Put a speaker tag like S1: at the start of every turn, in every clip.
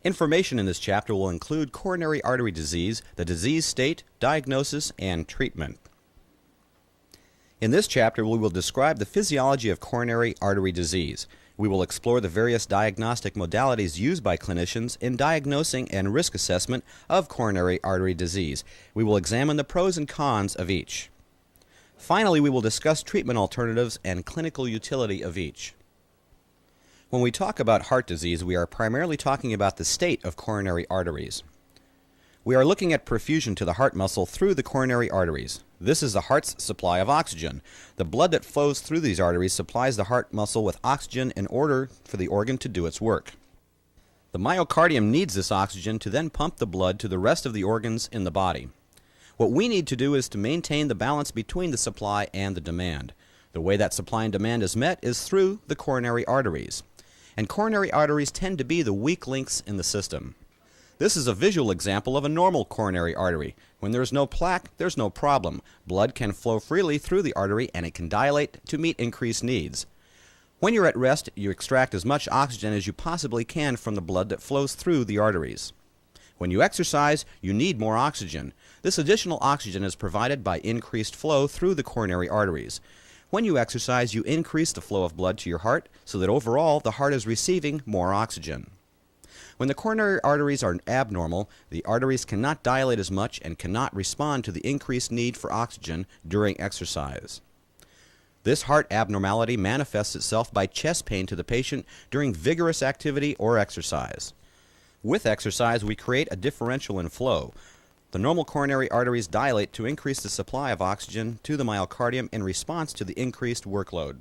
S1: Information in this chapter will include coronary artery disease, the disease state, diagnosis, and treatment. In this chapter, we will describe the physiology of coronary artery disease. We will explore the various diagnostic modalities used by clinicians in diagnosing and risk assessment of coronary artery disease. We will examine the pros and cons of each. Finally, we will discuss treatment alternatives and clinical utility of each. When we talk about heart disease, we are primarily talking about the state of coronary arteries. We are looking at perfusion to the heart muscle through the coronary arteries. This is the heart's supply of oxygen. The blood that flows through these arteries supplies the heart muscle with oxygen in order for the organ to do its work. The myocardium needs this oxygen to then pump the blood to the rest of the organs in the body. What we need to do is to maintain the balance between the supply and the demand. The way that supply and demand is met is through the coronary arteries. And coronary arteries tend to be the weak links in the system. This is a visual example of a normal coronary artery. When there's no plaque, there's no problem. Blood can flow freely through the artery and it can dilate to meet increased needs. When you're at rest, you extract as much oxygen as you possibly can from the blood that flows through the arteries. When you exercise, you need more oxygen. This additional oxygen is provided by increased flow through the coronary arteries. When you exercise, you increase the flow of blood to your heart so that overall the heart is receiving more oxygen. When the coronary arteries are abnormal, the arteries cannot dilate as much and cannot respond to the increased need for oxygen during exercise. This heart abnormality manifests itself by chest pain to the patient during vigorous activity or exercise. With exercise, we create a differential in flow. The normal coronary arteries dilate to increase the supply of oxygen to the myocardium in response to the increased workload.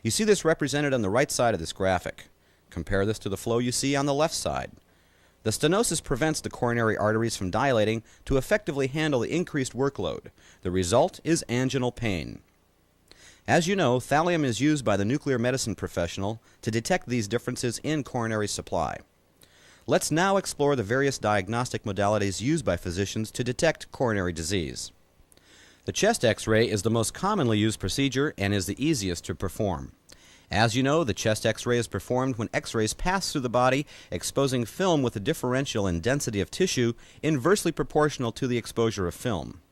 S1: You see this represented on the right side of this graphic. Compare this to the flow you see on the left side. The stenosis prevents the coronary arteries from dilating to effectively handle the increased workload. The result is anginal pain. As you know, thallium is used by the nuclear medicine professional to detect these differences in coronary supply. Let's now explore the various diagnostic modalities used by physicians to detect coronary disease. The chest X-ray is the most commonly used procedure and is the easiest to perform. As you know, the chest X-ray is performed when X-rays pass through the body, exposing film with a differential in density of tissue inversely proportional to the exposure of film.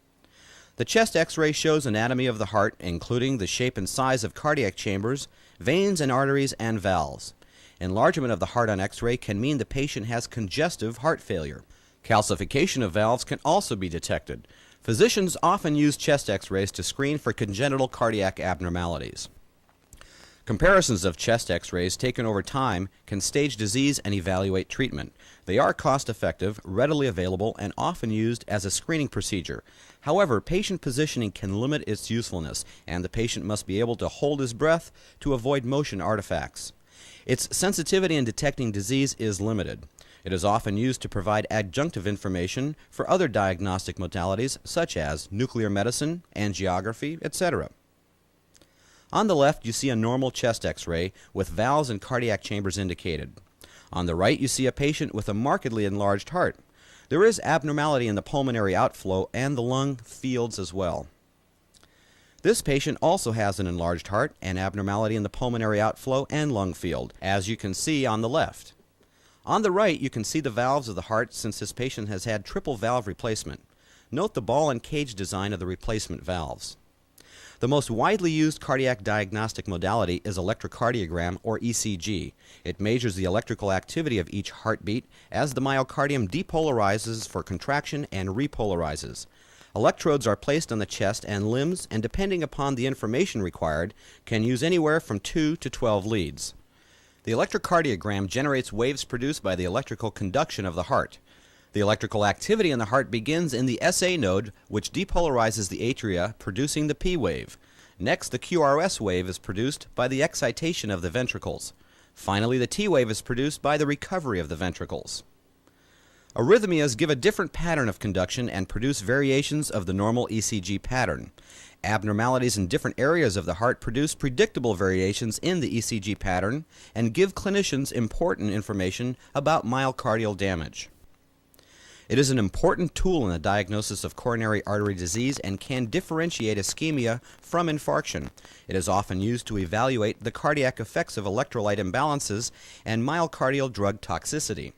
S1: The chest X-ray shows anatomy of the heart, including the shape and size of cardiac chambers, veins and arteries, and valves. Enlargement of the heart on X-ray can mean the patient has congestive heart failure. Calcification of valves can also be detected. Physicians often use chest X-rays to screen for congenital cardiac abnormalities. Comparisons of chest X-rays taken over time can stage disease and evaluate treatment. They are cost-effective, readily available, and often used as a screening procedure. However, patient positioning can limit its usefulness, and the patient must be able to hold his breath to avoid motion artifacts. Its sensitivity in detecting disease is limited. It is often used to provide adjunctive information for other diagnostic modalities such as nuclear medicine, angiography, etc. On the left, you see a normal chest X-ray with valves and cardiac chambers indicated. On the right, you see a patient with a markedly enlarged heart. There is abnormality in the pulmonary outflow and the lung fields as well. This patient also has an enlarged heart and abnormality in the pulmonary outflow and lung field, as you can see on the left. On the right, you can see the valves of the heart since this patient has had triple valve replacement. Note the ball and cage design of the replacement valves. The most widely used cardiac diagnostic modality is electrocardiogram, or ECG. It measures the electrical activity of each heartbeat as the myocardium depolarizes for contraction and repolarizes. Electrodes are placed on the chest and limbs, and depending upon the information required, can use anywhere from 2 to 12 leads. The electrocardiogram generates waves produced by the electrical conduction of the heart. The electrical activity in the heart begins in the SA node, which depolarizes the atria, producing the P wave. Next, the QRS wave is produced by the excitation of the ventricles. Finally, the T wave is produced by the recovery of the ventricles. Arrhythmias give a different pattern of conduction and produce variations of the normal ECG pattern. Abnormalities in different areas of the heart produce predictable variations in the ECG pattern and give clinicians important information about myocardial damage. It is an important tool in the diagnosis of coronary artery disease and can differentiate ischemia from infarction. It is often used to evaluate the cardiac effects of electrolyte imbalances and myocardial drug toxicity.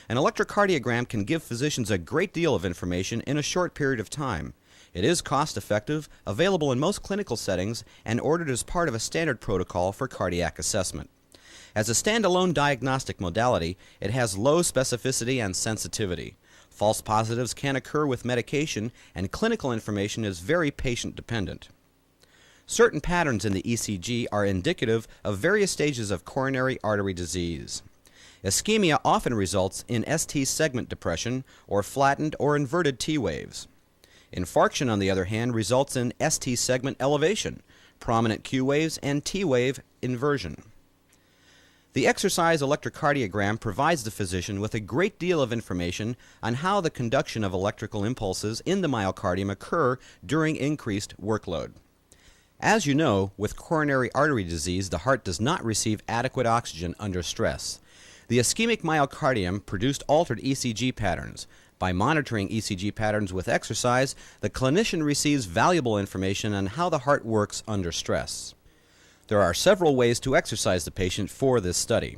S1: An electrocardiogram can give physicians a great deal of information in a short period of time. It is cost-effective, available in most clinical settings, and ordered as part of a standard protocol for cardiac assessment. As a standalone diagnostic modality, it has low specificity and sensitivity. False positives can occur with medication, and clinical information is very patient-dependent. Certain patterns in the ECG are indicative of various stages of coronary artery disease. Ischemia often results in ST segment depression or flattened or inverted T waves. Infarction, on the other hand, results in ST segment elevation, prominent Q waves, and T wave inversion. The exercise electrocardiogram provides the physician with a great deal of information on how the conduction of electrical impulses in the myocardium occur during increased workload. As you know, with coronary artery disease, the heart does not receive adequate oxygen under stress. The ischemic myocardium produced altered ECG patterns. By monitoring ECG patterns with exercise, the clinician receives valuable information on how the heart works under stress. There are several ways to exercise the patient for this study.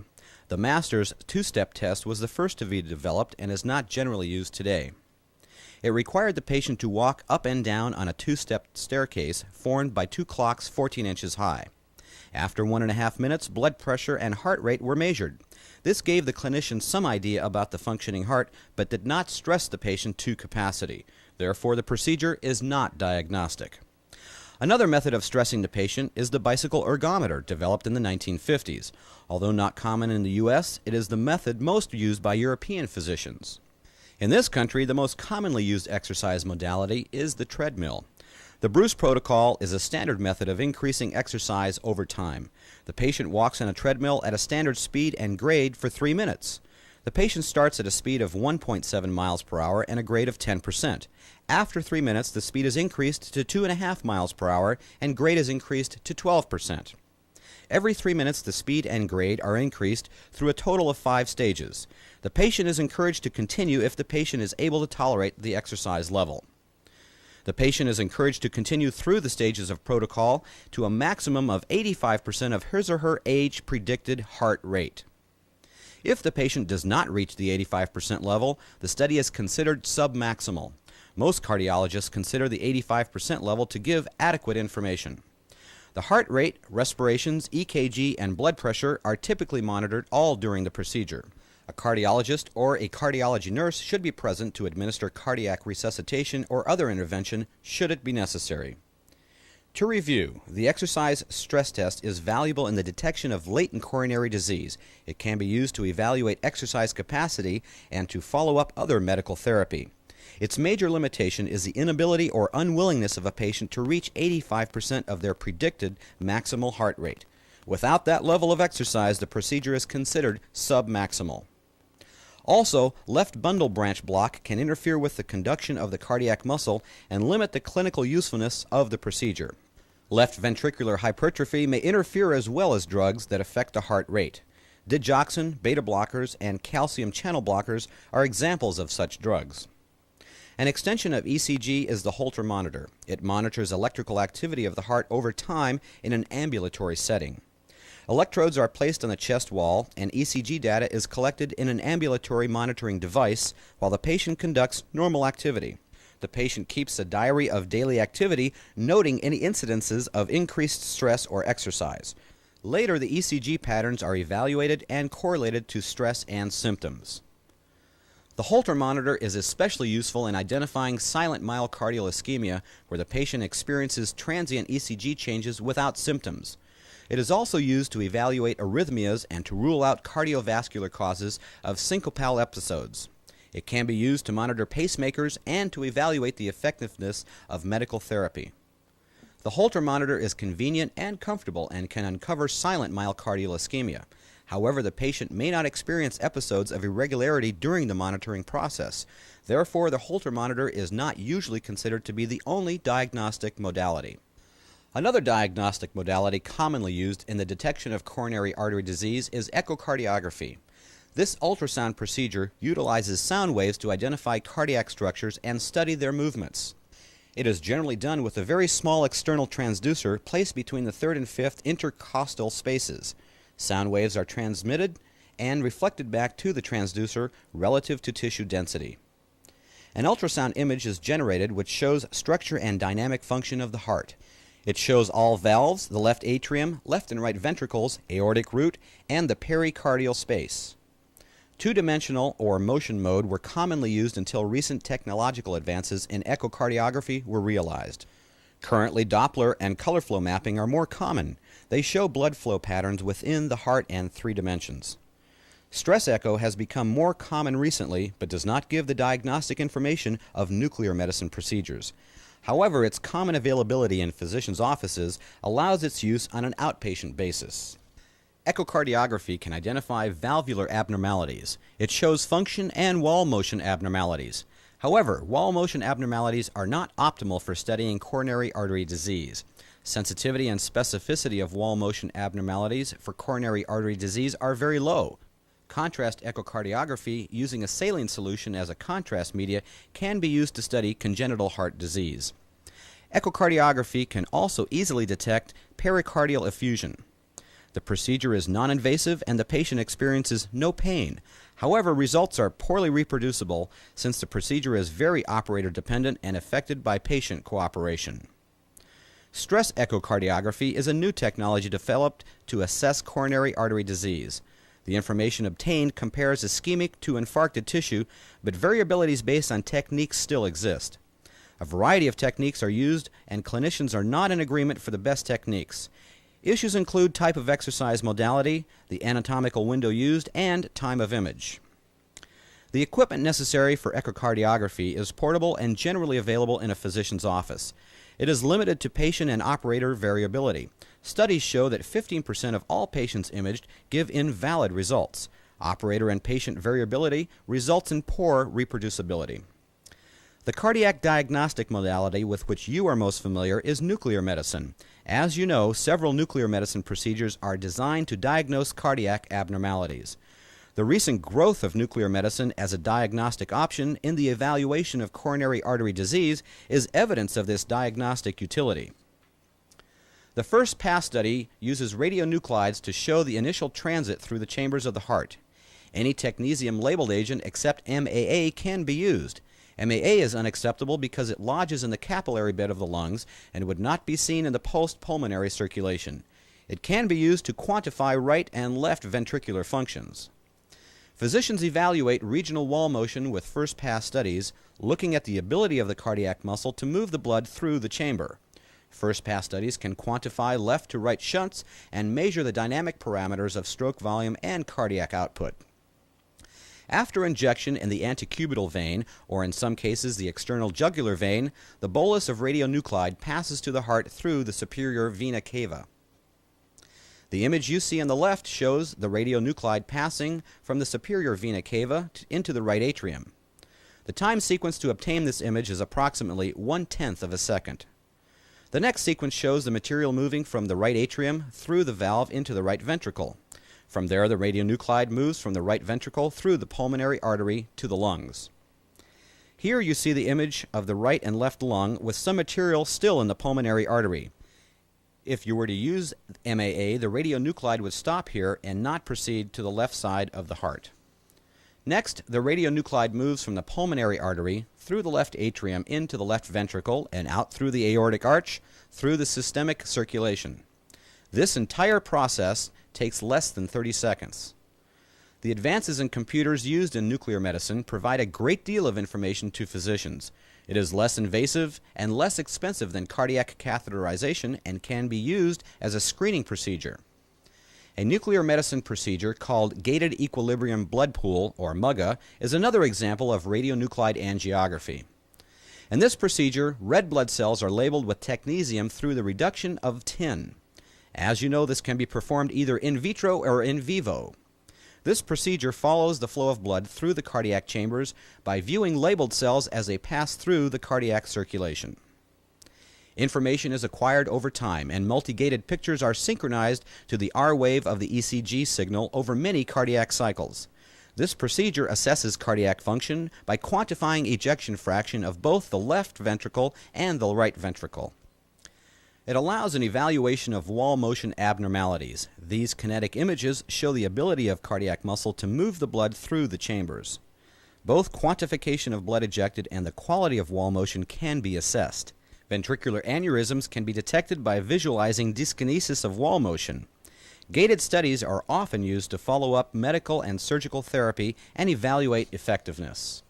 S1: The Master's two-step test was the first to be developed and is not generally used today. It required the patient to walk up and down on a two-step staircase formed by two clocks 14 inches high. After 1.5 minutes, blood pressure and heart rate were measured. This gave the clinician some idea about the functioning heart, but did not stress the patient to capacity. Therefore, the procedure is not diagnostic. Another method of stressing the patient is the bicycle ergometer, developed in the 1950s. Although not common in the U.S., it is the method most used by European physicians. In this country, the most commonly used exercise modality is the treadmill. The Bruce protocol is a standard method of increasing exercise over time. The patient walks on a treadmill at a standard speed and grade for 3 minutes. The patient starts at a speed of 1.7 miles per hour and a grade of 10%. After 3 minutes, the speed is increased to 2.5 miles per hour and grade is increased to 12%. Every 3 minutes, the speed and grade are increased through a total of 5 stages. The patient is encouraged to continue if the patient is able to tolerate the exercise level. The patient is encouraged to continue through the stages of protocol to a maximum of 85% of his or her age predicted heart rate. If the patient does not reach the 85% level, the study is considered submaximal. Most cardiologists consider the 85% level to give adequate information. The heart rate, respirations, EKG, and blood pressure are typically monitored all during the procedure. A cardiologist or a cardiology nurse should be present to administer cardiac resuscitation or other intervention should it be necessary. To review, the exercise stress test is valuable in the detection of latent coronary disease. It can be used to evaluate exercise capacity and to follow up other medical therapy. Its major limitation is the inability or unwillingness of a patient to reach 85% of their predicted maximal heart rate. Without that level of exercise, the procedure is considered submaximal. Also, left bundle branch block can interfere with the conduction of the cardiac muscle and limit the clinical usefulness of the procedure. Left ventricular hypertrophy may interfere as well as drugs that affect the heart rate. Digoxin, beta blockers, and calcium channel blockers are examples of such drugs. An extension of ECG is the Holter Monitor. It monitors electrical activity of the heart over time in an ambulatory setting. Electrodes are placed on the chest wall, and ECG data is collected in an ambulatory monitoring device while the patient conducts normal activity. The patient keeps a diary of daily activity, noting any incidences of increased stress or exercise. Later, the ECG patterns are evaluated and correlated to stress and symptoms. The Holter monitor is especially useful in identifying silent myocardial ischemia, where the patient experiences transient ECG changes without symptoms. It is also used to evaluate arrhythmias and to rule out cardiovascular causes of syncopal episodes. It can be used to monitor pacemakers and to evaluate the effectiveness of medical therapy. The Holter monitor is convenient and comfortable and can uncover silent myocardial ischemia. However, the patient may not experience episodes of irregularity during the monitoring process. Therefore, the Holter monitor is not usually considered to be the only diagnostic modality. Another diagnostic modality commonly used in the detection of coronary artery disease is echocardiography. This ultrasound procedure utilizes sound waves to identify cardiac structures and study their movements. It is generally done with a very small external transducer placed between the third and fifth intercostal spaces. Sound waves are transmitted and reflected back to the transducer relative to tissue density. An ultrasound image is generated which shows structure and dynamic function of the heart. It shows all valves, the left atrium, left and right ventricles, aortic root, and the pericardial space. Two-dimensional or motion mode were commonly used until recent technological advances in echocardiography were realized. Currently, Doppler and color flow mapping are more common. They show blood flow patterns within the heart and 3 dimensions. Stress echo has become more common recently, but does not give the diagnostic information of nuclear medicine procedures. However, its common availability in physicians' offices allows its use on an outpatient basis. Echocardiography can identify valvular abnormalities. It shows function and wall motion abnormalities. However, wall motion abnormalities are not optimal for studying coronary artery disease. Sensitivity and specificity of wall motion abnormalities for coronary artery disease are very low. Contrast echocardiography using a saline solution as a contrast media can be used to study congenital heart disease. Echocardiography can also easily detect pericardial effusion. The procedure is non-invasive and the patient experiences no pain. However, results are poorly reproducible since the procedure is very operator dependent and affected by patient cooperation. Stress echocardiography is a new technology developed to assess coronary artery disease. The information obtained compares ischemic to infarcted tissue, but variabilities based on techniques still exist. A variety of techniques are used and clinicians are not in agreement for the best techniques. Issues include type of exercise modality, the anatomical window used, and time of image. The equipment necessary for echocardiography is portable and generally available in a physician's office. It is limited to patient and operator variability. Studies show that 15% of all patients imaged give invalid results. Operator and patient variability results in poor reproducibility. The cardiac diagnostic modality with which you are most familiar is nuclear medicine. As you know, several nuclear medicine procedures are designed to diagnose cardiac abnormalities. The recent growth of nuclear medicine as a diagnostic option in the evaluation of coronary artery disease is evidence of this diagnostic utility. The first pass study uses radionuclides to show the initial transit through the chambers of the heart. Any technetium labeled agent except MAA can be used. MAA is unacceptable because it lodges in the capillary bed of the lungs and would not be seen in the post-pulmonary circulation. It can be used to quantify right and left ventricular functions. Physicians evaluate regional wall motion with first-pass studies, looking at the ability of the cardiac muscle to move the blood through the chamber. First-pass studies can quantify left to right shunts and measure the dynamic parameters of stroke volume and cardiac output. After injection in the antecubital vein, or in some cases the external jugular vein, the bolus of radionuclide passes to the heart through the superior vena cava. The image you see on the left shows the radionuclide passing from the superior vena cava into the right atrium. The time sequence to obtain this image is approximately 1/10 of a second. The next sequence shows the material moving from the right atrium through the valve into the right ventricle. From there, the radionuclide moves from the right ventricle through the pulmonary artery to the lungs. Here you see the image of the right and left lung with some material still in the pulmonary artery. If you were to use MAA, the radionuclide would stop here and not proceed to the left side of the heart. Next, the radionuclide moves from the pulmonary artery through the left atrium into the left ventricle and out through the aortic arch through the systemic circulation. This entire process takes less than 30 seconds. The advances in computers used in nuclear medicine provide a great deal of information to physicians. It is less invasive and less expensive than cardiac catheterization and can be used as a screening procedure. A nuclear medicine procedure called gated equilibrium blood pool, or MUGA, is another example of radionuclide angiography. In this procedure, red blood cells are labeled with technetium through the reduction of tin. As you know, this can be performed either in vitro or in vivo. This procedure follows the flow of blood through the cardiac chambers by viewing labeled cells as they pass through the cardiac circulation. Information is acquired over time, and multi-gated pictures are synchronized to the R wave of the ECG signal over many cardiac cycles. This procedure assesses cardiac function by quantifying ejection fraction of both the left ventricle and the right ventricle. It allows an evaluation of wall motion abnormalities. These kinetic images show the ability of cardiac muscle to move the blood through the chambers. Both quantification of blood ejected and the quality of wall motion can be assessed. Ventricular aneurysms can be detected by visualizing dyskinesis of wall motion. Gated studies are often used to follow up medical and surgical therapy and evaluate effectiveness.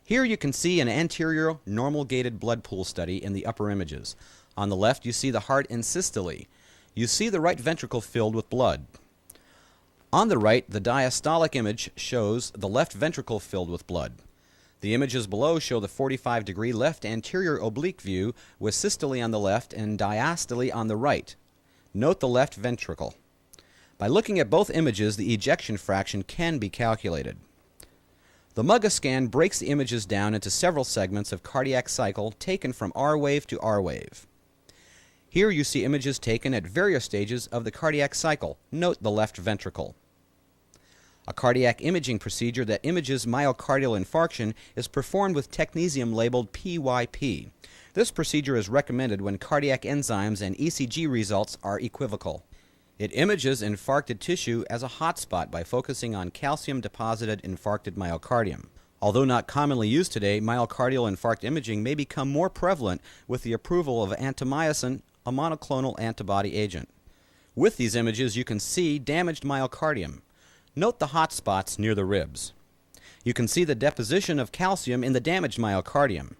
S1: Here you can see an anterior normal gated blood pool study in the upper images. On the left you see the heart in systole. You see the right ventricle filled with blood. On the right, the diastolic image shows the left ventricle filled with blood. The images below show the 45-degree left anterior oblique view with systole on the left and diastole on the right. Note the left ventricle. By looking at both images, the ejection fraction can be calculated. The MUGA scan breaks the images down into several segments of cardiac cycle taken from R wave to R wave. Here you see images taken at various stages of the cardiac cycle. Note the left ventricle. A cardiac imaging procedure that images myocardial infarction is performed with technetium labeled PYP. This procedure is recommended when cardiac enzymes and ECG results are equivocal. It images infarcted tissue as a hotspot by focusing on calcium-deposited infarcted myocardium. Although not commonly used today, myocardial infarct imaging may become more prevalent with the approval of antimyosin, a monoclonal antibody agent. With these images, you can see damaged myocardium. Note the hot spots near the ribs. You can see the deposition of calcium in the damaged myocardium.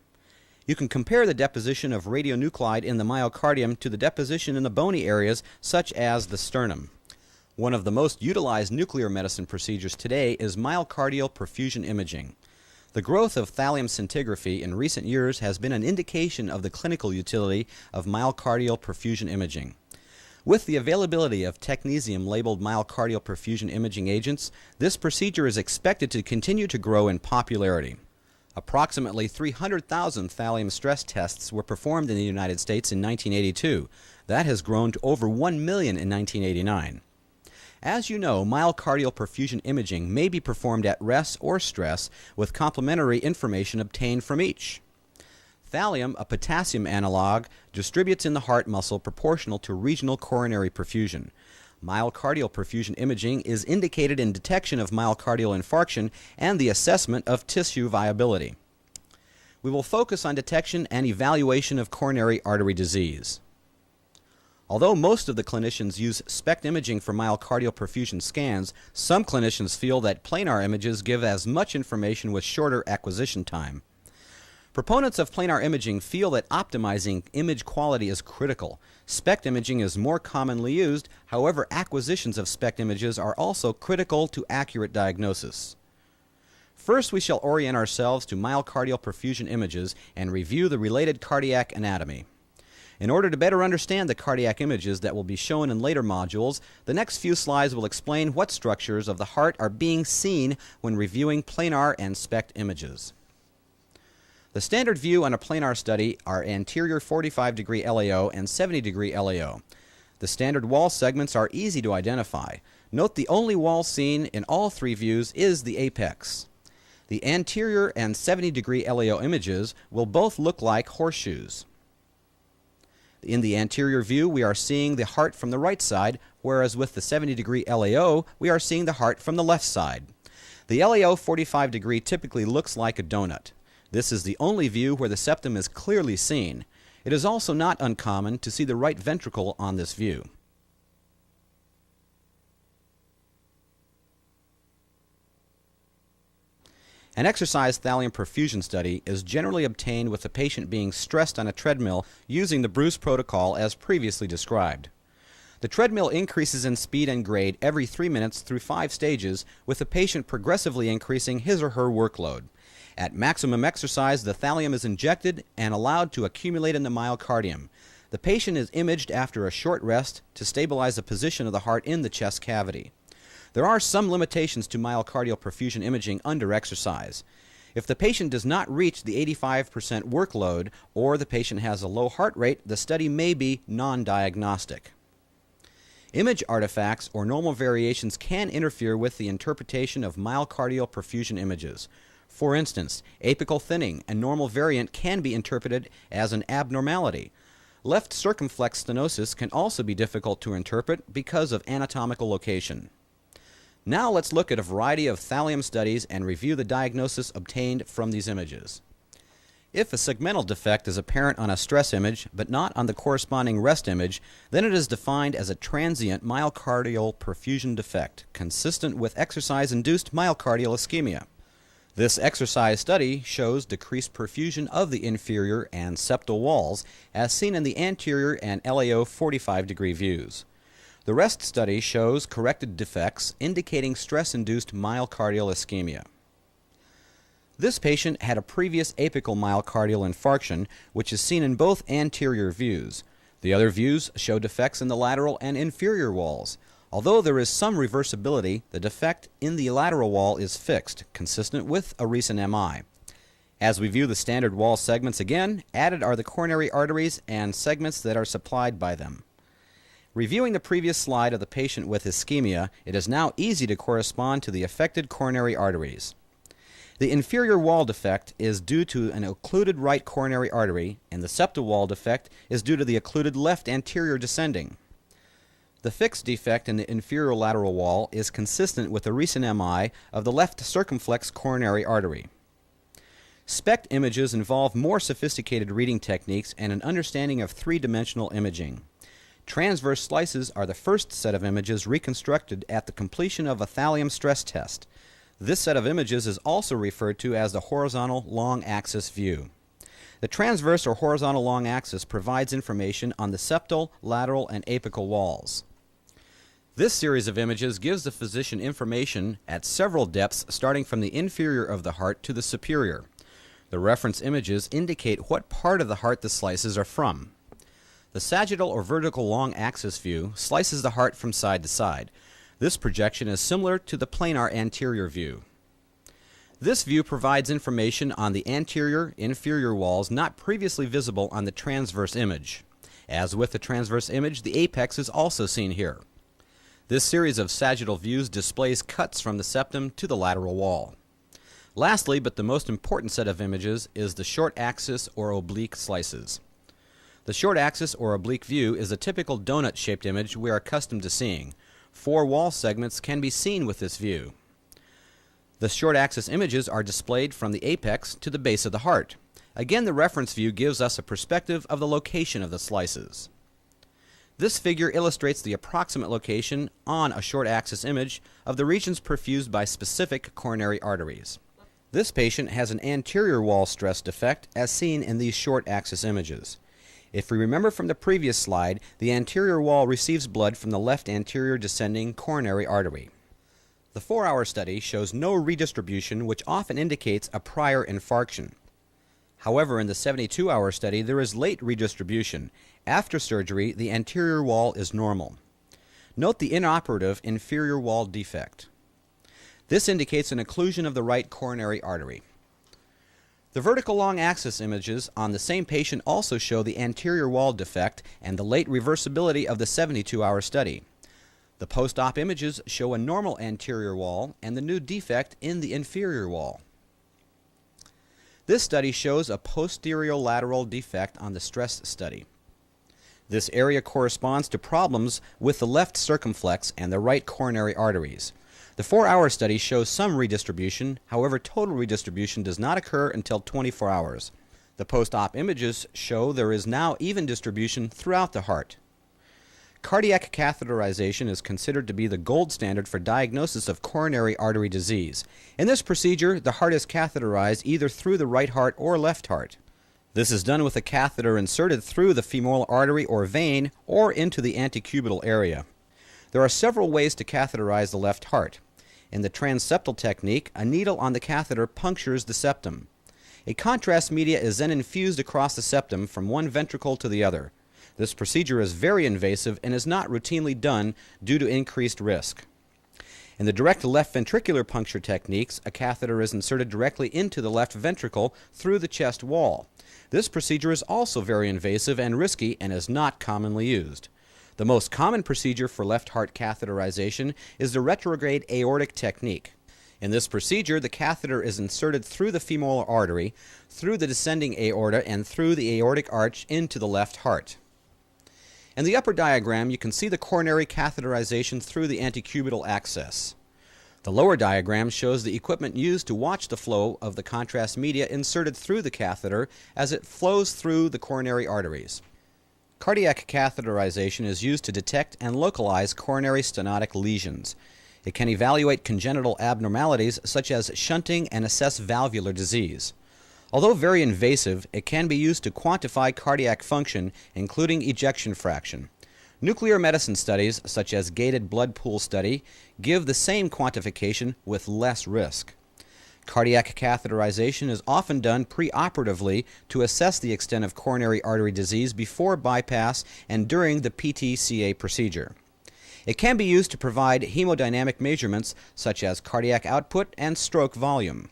S1: You can compare the deposition of radionuclide in the myocardium to the deposition in the bony areas, such as the sternum. One of the most utilized nuclear medicine procedures today is myocardial perfusion imaging. The growth of thallium scintigraphy in recent years has been an indication of the clinical utility of myocardial perfusion imaging. With the availability of technetium-labeled myocardial perfusion imaging agents, this procedure is expected to continue to grow in popularity. Approximately 300,000 thallium stress tests were performed in the United States in 1982. That has grown to over 1 million in 1989. As you know, myocardial perfusion imaging may be performed at rest or stress with complementary information obtained from each. Thallium, a potassium analog, distributes in the heart muscle proportional to regional coronary perfusion. Myocardial perfusion imaging is indicated in detection of myocardial infarction and the assessment of tissue viability. We will focus on detection and evaluation of coronary artery disease. Although most of the clinicians use SPECT imaging for myocardial perfusion scans, some clinicians feel that planar images give as much information with shorter acquisition time. Proponents of planar imaging feel that optimizing image quality is critical. SPECT imaging is more commonly used, however, acquisitions of SPECT images are also critical to accurate diagnosis. First, we shall orient ourselves to myocardial perfusion images and review the related cardiac anatomy. In order to better understand the cardiac images that will be shown in later modules, the next few slides will explain what structures of the heart are being seen when reviewing planar and SPECT images. The standard view on a planar study are anterior 45-degree LAO and 70-degree LAO. The standard wall segments are easy to identify. Note the only wall seen in all three views is the apex. The anterior and 70-degree LAO images will both look like horseshoes. In the anterior view, we are seeing the heart from the right side, whereas with the 70-degree LAO, we are seeing the heart from the left side. The LAO 45-degree typically looks like a donut. This is the only view where the septum is clearly seen. It is also not uncommon to see the right ventricle on this view. An exercise thallium perfusion study is generally obtained with the patient being stressed on a treadmill using the Bruce protocol as previously described. The treadmill increases in speed and grade every 3 minutes through 5 stages, with the patient progressively increasing his or her workload. At maximum exercise, the thallium is injected and allowed to accumulate in the myocardium. The patient is imaged after a short rest to stabilize the position of the heart in the chest cavity. There are some limitations to myocardial perfusion imaging under exercise. If the patient does not reach the 85% workload or the patient has a low heart rate, the study may be non-diagnostic. Image artifacts or normal variations can interfere with the interpretation of myocardial perfusion images. For instance, apical thinning, a normal variant, can be interpreted as an abnormality. Left circumflex stenosis can also be difficult to interpret because of anatomical location. Now let's look at a variety of thallium studies and review the diagnosis obtained from these images. If a segmental defect is apparent on a stress image but not on the corresponding rest image, then it is defined as a transient myocardial perfusion defect consistent with exercise-induced myocardial ischemia. This exercise study shows decreased perfusion of the inferior and septal walls as seen in the anterior and LAO 45-degree views. The rest study shows corrected defects indicating stress-induced myocardial ischemia. This patient had a previous apical myocardial infarction, which is seen in both anterior views. The other views show defects in the lateral and inferior walls. Although there is some reversibility, the defect in the lateral wall is fixed, consistent with a recent MI. As we view the standard wall segments again, added are the coronary arteries and segments that are supplied by them. Reviewing the previous slide of the patient with ischemia, it is now easy to correspond to the affected coronary arteries. The inferior wall defect is due to an occluded right coronary artery, and the septal wall defect is due to the occluded left anterior descending. The fixed defect in the inferior lateral wall is consistent with the recent MI of the left circumflex coronary artery. SPECT images involve more sophisticated reading techniques and an understanding of three-dimensional imaging. Transverse slices are the first set of images reconstructed at the completion of a thallium stress test. This set of images is also referred to as the horizontal long axis view. The transverse or horizontal long axis provides information on the septal, lateral, and apical walls. This series of images gives the physician information at several depths starting from the inferior of the heart to the superior. The reference images indicate what part of the heart the slices are from. The sagittal or vertical long axis view slices the heart from side to side. This projection is similar to the planar anterior view. This view provides information on the anterior, inferior walls not previously visible on the transverse image. As with the transverse image, the apex is also seen here. This series of sagittal views displays cuts from the septum to the lateral wall. Lastly, but the most important set of images, is the short axis or oblique slices. The short axis or oblique view is a typical donut-shaped image we are accustomed to seeing. 4 wall segments can be seen with this view. The short axis images are displayed from the apex to the base of the heart. Again, the reference view gives us a perspective of the location of the slices. This figure illustrates the approximate location on a short axis image of the regions perfused by specific coronary arteries. This patient has an anterior wall stress defect as seen in these short axis images. If we remember from the previous slide, the anterior wall receives blood from the left anterior descending coronary artery. The 4-hour study shows no redistribution, which often indicates a prior infarction. However, in the 72-hour study, there is late redistribution. After surgery, the anterior wall is normal. Note the inoperative inferior wall defect. This indicates an occlusion of the right coronary artery. The vertical long axis images on the same patient also show the anterior wall defect and the late reversibility of the 72-hour study. The post-op images show a normal anterior wall and the new defect in the inferior wall. This study shows a posterolateral defect on the stress study. This area corresponds to problems with the left circumflex and the right coronary arteries. The 4-hour study shows some redistribution, however total redistribution does not occur until 24 hours. The post-op images show there is now even distribution throughout the heart. Cardiac catheterization is considered to be the gold standard for diagnosis of coronary artery disease. In this procedure, the heart is catheterized either through the right heart or left heart. This is done with a catheter inserted through the femoral artery or vein or into the antecubital area. There are several ways to catheterize the left heart. In the transseptal technique, a needle on the catheter punctures the septum. A contrast media is then infused across the septum from one ventricle to the other. This procedure is very invasive and is not routinely done due to increased risk. In the direct left ventricular puncture techniques, a catheter is inserted directly into the left ventricle through the chest wall. This procedure is also very invasive and risky and is not commonly used. The most common procedure for left heart catheterization is the retrograde aortic technique. In this procedure, the catheter is inserted through the femoral artery, through the descending aorta, and through the aortic arch into the left heart. In the upper diagram, you can see the coronary catheterization through the antecubital access. The lower diagram shows the equipment used to watch the flow of the contrast media inserted through the catheter as it flows through the coronary arteries. Cardiac catheterization is used to detect and localize coronary stenotic lesions. It can evaluate congenital abnormalities such as shunting and assess valvular disease. Although very invasive, it can be used to quantify cardiac function, including ejection fraction. Nuclear medicine studies, such as gated blood pool study, give the same quantification with less risk. Cardiac catheterization is often done preoperatively to assess the extent of coronary artery disease before bypass and during the PTCA procedure. It can be used to provide hemodynamic measurements such as cardiac output and stroke volume.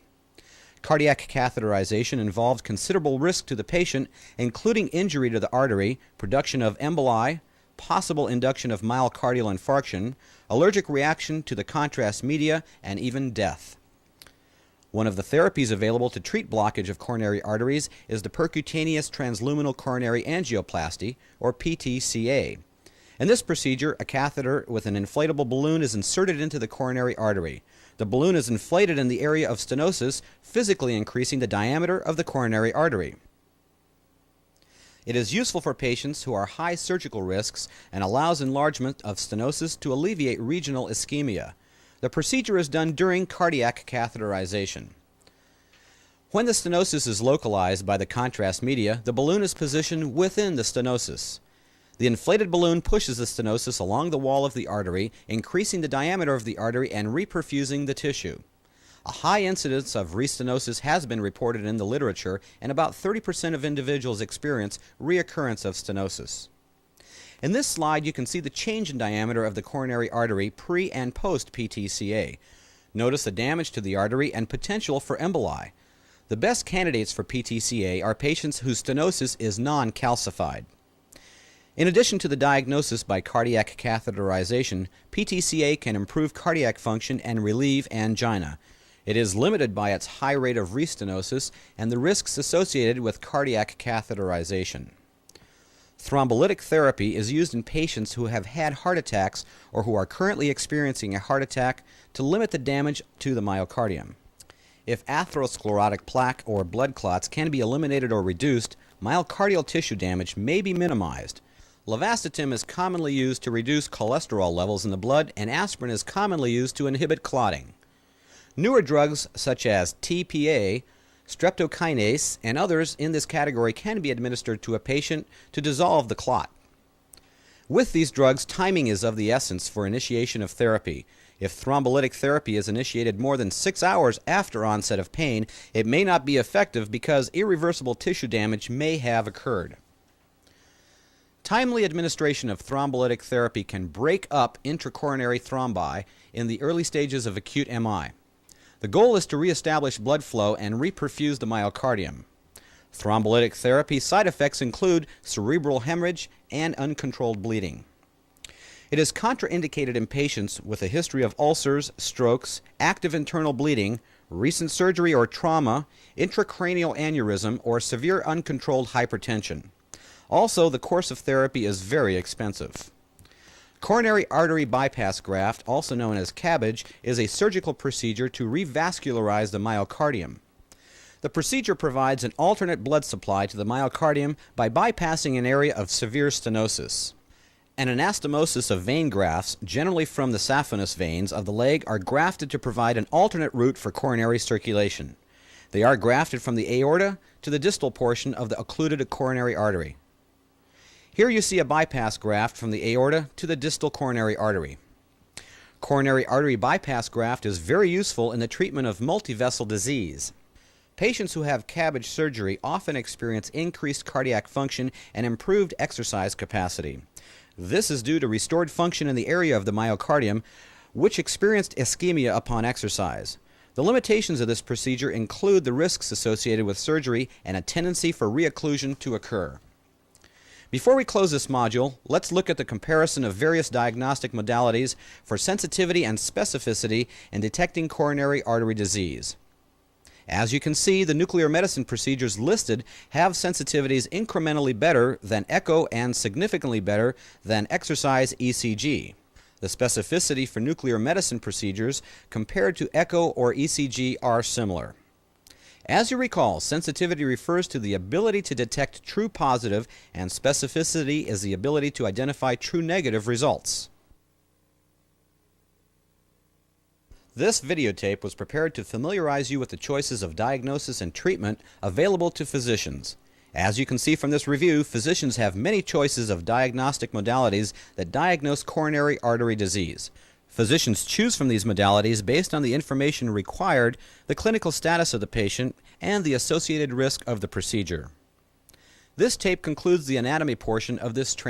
S1: Cardiac catheterization involves considerable risk to the patient, including injury to the artery, production of emboli, possible induction of myocardial infarction, allergic reaction to the contrast media, and even death. One of the therapies available to treat blockage of coronary arteries is the percutaneous transluminal coronary angioplasty, or PTCA. In this procedure, a catheter with an inflatable balloon is inserted into the coronary artery. The balloon is inflated in the area of stenosis, physically increasing the diameter of the coronary artery. It is useful for patients who are high surgical risks and allows enlargement of stenosis to alleviate regional ischemia. The procedure is done during cardiac catheterization. When the stenosis is localized by the contrast media, the balloon is positioned within the stenosis. The inflated balloon pushes the stenosis along the wall of the artery, increasing the diameter of the artery and reperfusing the tissue. A high incidence of restenosis has been reported in the literature, and about 30% of individuals experience reoccurrence of stenosis. In this slide, you can see the change in diameter of the coronary artery pre- and post-PTCA. Notice the damage to the artery and potential for emboli. The best candidates for PTCA are patients whose stenosis is non-calcified. In addition to the diagnosis by cardiac catheterization, PTCA can improve cardiac function and relieve angina. It is limited by its high rate of restenosis and the risks associated with cardiac catheterization. Thrombolytic therapy is used in patients who have had heart attacks or who are currently experiencing a heart attack to limit the damage to the myocardium. If atherosclerotic plaque or blood clots can be eliminated or reduced, myocardial tissue damage may be minimized. Levastatin is commonly used to reduce cholesterol levels in the blood, and aspirin is commonly used to inhibit clotting. Newer drugs such as TPA, streptokinase, and others in this category can be administered to a patient to dissolve the clot. With these drugs, timing is of the essence for initiation of therapy. If thrombolytic therapy is initiated more than 6 hours after onset of pain, it may not be effective because irreversible tissue damage may have occurred. Timely administration of thrombolytic therapy can break up intracoronary thrombi in the early stages of acute MI. The goal is to reestablish blood flow and reperfuse the myocardium. Thrombolytic therapy side effects include cerebral hemorrhage and uncontrolled bleeding. It is contraindicated in patients with a history of ulcers, strokes, active internal bleeding, recent surgery or trauma, intracranial aneurysm, or severe uncontrolled hypertension. Also, the course of therapy is very expensive. Coronary artery bypass graft, also known as CABG, is a surgical procedure to revascularize the myocardium. The procedure provides an alternate blood supply to the myocardium by bypassing an area of severe stenosis. An anastomosis of vein grafts, generally from the saphenous veins of the leg, are grafted to provide an alternate route for coronary circulation. They are grafted from the aorta to the distal portion of the occluded coronary artery. Here you see a bypass graft from the aorta to the distal coronary artery. Coronary artery bypass graft is very useful in the treatment of multivessel disease. Patients who have CABG surgery often experience increased cardiac function and improved exercise capacity. This is due to restored function in the area of the myocardium, which experienced ischemia upon exercise. The limitations of this procedure include the risks associated with surgery and a tendency for reocclusion to occur. Before we close this module, let's look at the comparison of various diagnostic modalities for sensitivity and specificity in detecting coronary artery disease. As you can see, the nuclear medicine procedures listed have sensitivities incrementally better than echo and significantly better than exercise ECG. The specificity for nuclear medicine procedures compared to echo or ECG are similar. As you recall, sensitivity refers to the ability to detect true positive, and specificity is the ability to identify true negative results. This videotape was prepared to familiarize you with the choices of diagnosis and treatment available to physicians. As you can see from this review, physicians have many choices of diagnostic modalities that diagnose coronary artery disease. Physicians choose from these modalities based on the information required, the clinical status of the patient, and the associated risk of the procedure. This tape concludes the anatomy portion of this training.